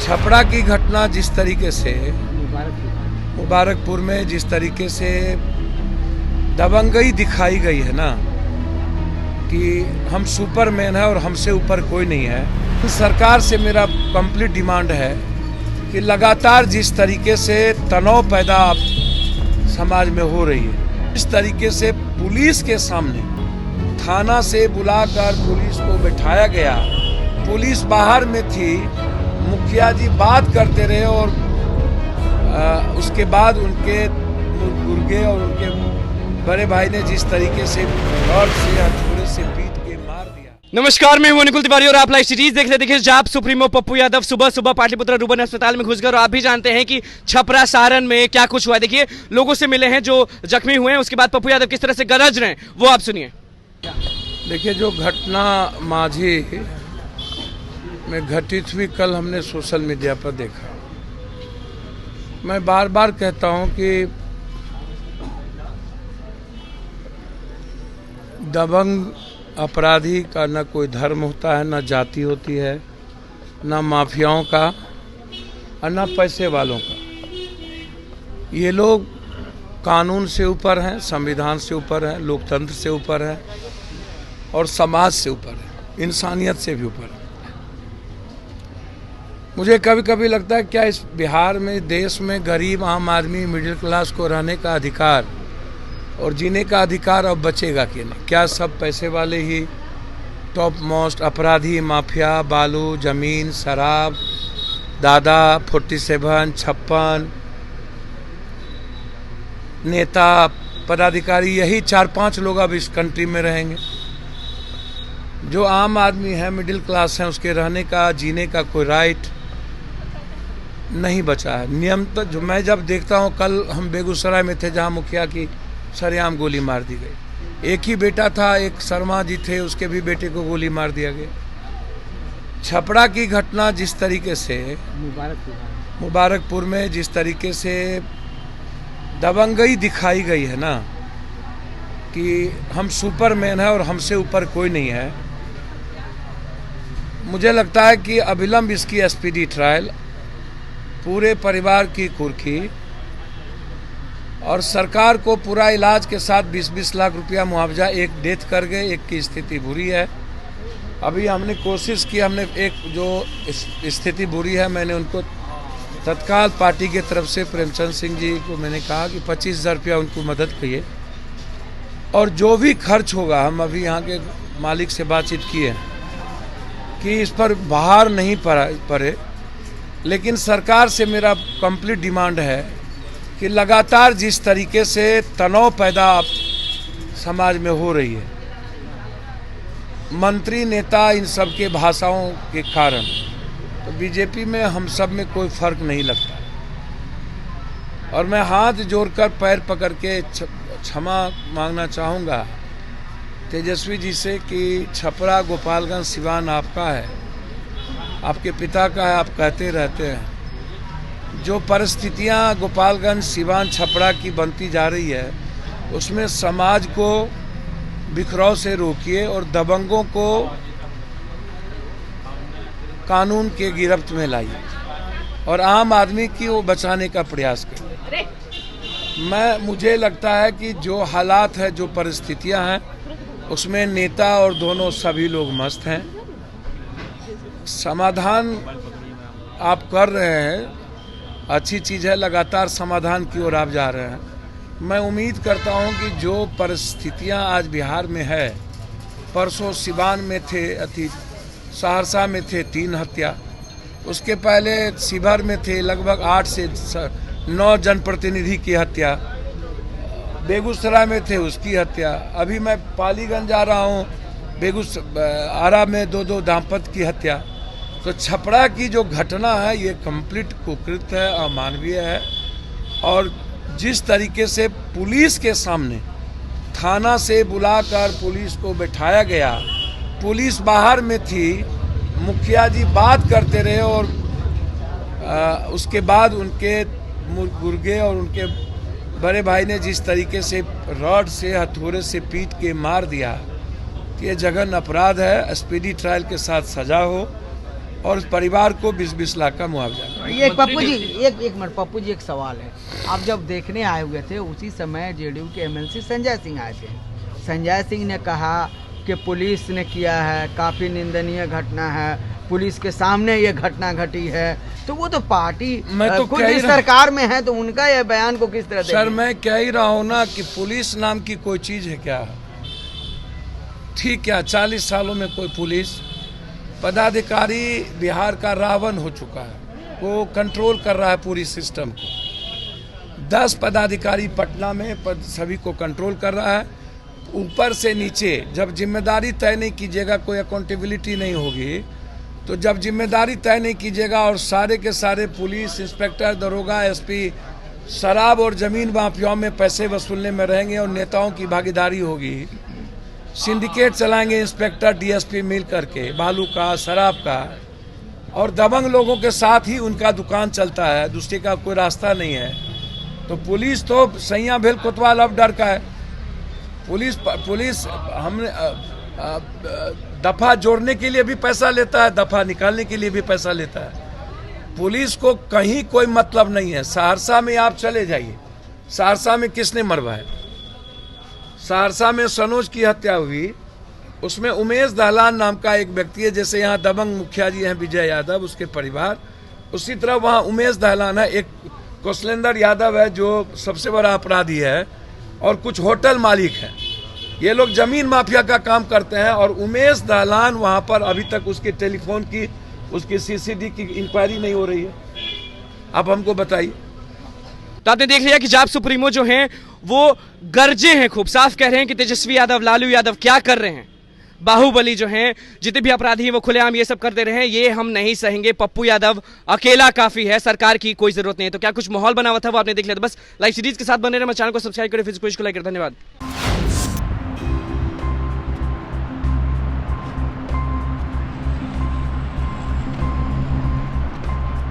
छपरा की घटना जिस तरीके से मुबारकपुर में जिस तरीके से दबंगई दिखाई गई है ना कि हम सुपरमैन है और हमसे ऊपर कोई नहीं है। सरकार से मेरा कंप्लीट डिमांड है कि लगातार जिस तरीके से तनाव पैदा समाज में हो रही है, इस तरीके से पुलिस के सामने थाना से बुलाकर पुलिस को बैठाया गया। पुलिस बाहर में थी, मुखिया जी बात करते रहे और उसके बाद उनके गुर्गे और उनके बड़े भाई ने जिस तरीके से रॉड से हथौड़े से पीट के मार दिया। नमस्कार, मैं हूं अनुकुल तिवारी और आप लाइव सीरीज देख रहे। देखिए, जाप सुप्रीमो पप्पू यादव सुबह सुबह पाटलिपुत्र रूबन अस्पताल में घुस गए और आप भी जानते हैं कि छपरा सारण में क्या कुछ हुआ। देखिए, लोगों से मिले हैं जो जख्मी हुए हैं, उसके बाद पप्पू यादव किस तरह से गरज रहे हैं वो आप सुनिए। देखिए, जो घटना माझी में घटित हुई कल हमने सोशल मीडिया पर देखा। मैं बार बार कहता हूं कि दबंग अपराधी का न कोई धर्म होता है, न जाति होती है, न माफियाओं का और न पैसे वालों का। ये लोग कानून से ऊपर हैं, संविधान से ऊपर हैं, लोकतंत्र से ऊपर हैं और समाज से ऊपर है, इंसानियत से भी ऊपर है। मुझे कभी कभी लगता है क्या इस बिहार में, देश में गरीब आम आदमी मिडिल क्लास को रहने का अधिकार और जीने का अधिकार अब बचेगा कि नहीं? क्या सब पैसे वाले ही टॉप मोस्ट अपराधी, माफिया, बालू, जमीन, शराब, दादा, 47, 56 नेता, पदाधिकारी, यही 4-5 लोग अब इस कंट्री में रहेंगे? जो आम आदमी है, मिडिल क्लास है, उसके रहने का, जीने का कोई राइट नहीं बचा है। नियम तो जो मैं जब देखता हूँ, कल हम बेगूसराय में थे जहाँ मुखिया की सरेआम गोली मार दी गई। एक ही बेटा था, एक शर्मा जी थे, उसके भी बेटे को गोली मार दिया गया। छपरा की घटना जिस तरीके से मुबारकपुर में जिस तरीके से दबंगई दिखाई गई है ना कि हम सुपरमैन है और हमसे ऊपर कोई नहीं है, मुझे लगता है कि अविलंब इसकी एसपीडी ट्रायल, पूरे परिवार की कुर्की और सरकार को पूरा इलाज के साथ 20-20 लाख रुपया मुआवजा। एक डेथ कर गए, एक की स्थिति बुरी है। अभी हमने कोशिश की, हमने एक जो स्थिति बुरी है, मैंने उनको तत्काल पार्टी के तरफ से प्रेमचंद सिंह जी को मैंने कहा कि 25,000 रुपया उनको मदद करिए और जो भी खर्च होगा, हम अभी यहाँ के मालिक से बातचीत किए हैं कि इस पर बाहर नहीं पड़े। लेकिन सरकार से मेरा कंप्लीट डिमांड है कि लगातार जिस तरीके से तनाव पैदा समाज में हो रही है, मंत्री नेता इन सब के भाषाओं के कारण, तो बीजेपी में हम सब में कोई फर्क नहीं लगता। और मैं हाथ जोड़कर पैर पकड़ के क्षमा मांगना चाहूँगा तेजस्वी जी से कि छपरा, गोपालगंज, सिवान आपका है, आपके पिता का है, आप कहते रहते हैं। जो परिस्थितियां गोपालगंज, सिवान, छपरा की बनती जा रही है, उसमें समाज को बिखराव से रोकिए और दबंगों को कानून के गिरफ्त में लाइए और आम आदमी की वो बचाने का प्रयास करिए। मुझे लगता है कि जो हालात है, जो परिस्थितियां हैं, उसमें नेता और दोनों सभी लोग मस्त हैं। समाधान आप कर रहे हैं, अच्छी चीज़ है, लगातार समाधान की ओर आप जा रहे हैं। मैं उम्मीद करता हूं कि जो परिस्थितियां आज बिहार में है, परसों सिवान में थे, सहरसा में थे 3 हत्या, उसके पहले शिवहर में थे लगभग 8 से 9 जनप्रतिनिधि की हत्या, बेगूसराय में थे उसकी हत्या, अभी मैं पालीगंज जा रहा हूँ, आरा में 2 दाम्पत्य की हत्या। तो छपरा की जो घटना है ये कंप्लीट कुकृत है, अमानवीय है। और जिस तरीके से पुलिस के सामने थाना से बुलाकर पुलिस को बैठाया गया, पुलिस बाहर में थी, मुखिया जी बात करते रहे और उसके बाद उनके गुर्गे और उनके बड़े भाई ने जिस तरीके से रॉड से हथौड़े से पीट के मार दिया कि ये जघन्य अपराध है। एसपीडी ट्रायल के साथ सजा हो और उस परिवार को 20-20 लाख का मुआवजा। ये पप्पू जी एक मिनट पप्पू जी, एक सवाल है। आप जब देखने आए हुए थे उसी समय जेडीयू के एमएलसी संजय सिंह आए थे। संजय सिंह ने कहा कि पुलिस ने किया है, काफ़ी निंदनीय घटना है, पुलिस के सामने ये घटना घटी है। तो वो तो पार्टी मैं तो खुद इस सरकार में है, तो उनका ये बयान को किस तरह सर मैं कह ही रहा हूँ ना कि पुलिस नाम की कोई चीज़ है क्या? ठीक क्या 40 सालों में कोई पुलिस पदाधिकारी बिहार का रावण हो चुका है, वो कंट्रोल कर रहा है पूरी सिस्टम को। 10 पदाधिकारी पटना में सभी को कंट्रोल कर रहा है, ऊपर से नीचे। जब जिम्मेदारी तय नहीं कीजिएगा, कोई अकाउंटेबिलिटी नहीं होगी, तो जब जिम्मेदारी तय नहीं कीजिएगा और सारे के सारे पुलिस इंस्पेक्टर, दरोगा, एसपी शराब और ज़मीन माफियाओं में पैसे वसूलने में रहेंगे और नेताओं की भागीदारी होगी, सिंडिकेट चलाएंगे इंस्पेक्टर डीएसपी मिल करके, बालू का, शराब का, और दबंग लोगों के साथ ही उनका दुकान चलता है, दूसरे का कोई रास्ता नहीं है। तो पुलिस तो सैया भेल कोतवाल अब डर का है। पुलिस हमने दफा जोड़ने के लिए भी पैसा लेता है, दफा निकालने के लिए भी पैसा लेता है। पुलिस को कहीं कोई मतलब नहीं है। सहरसा में आप चले जाइए, सहरसा में किसने मरवाया? सहरसा में सनोज की हत्या हुई, उसमें उमेश दहलान नाम का एक व्यक्ति है, जैसे यहाँ दबंग मुखिया जी हैं विजय यादव, उसके परिवार, उसी तरह वहाँ उमेश दहलान है, एक कौशलेंद्र यादव है जो सबसे बड़ा अपराधी है, और कुछ होटल मालिक हैं। ये लोग जमीन माफिया का काम करते हैं, और उमेश दहलान वहाँ पर अभी तक उसके टेलीफोन की, उसकी सीसीडी की इंक्वायरी नहीं हो रही है। आप हमको बताइए। तो आपने देख लिया कि जाप सुप्रीमो जो हैं वो गरजे हैं, खूब साफ कह रहे हैं कि तेजस्वी यादव, लालू यादव क्या कर रहे हैं। बाहुबली जो हैं, जितने भी अपराधी हैं वो खुलेआम ये सब कर दे रहे हैं, ये हम नहीं सहेंगे। पप्पू यादव अकेला काफी है, सरकार की कोई जरूरत नहीं है। तो क्या कुछ माहौल बना हुआ था वो आपने देख लिया। तो बस लाइव सीरीज के साथ बने रहे, मैं चैनल को सब्सक्राइब करें, फिर को लाइक करें। धन्यवाद।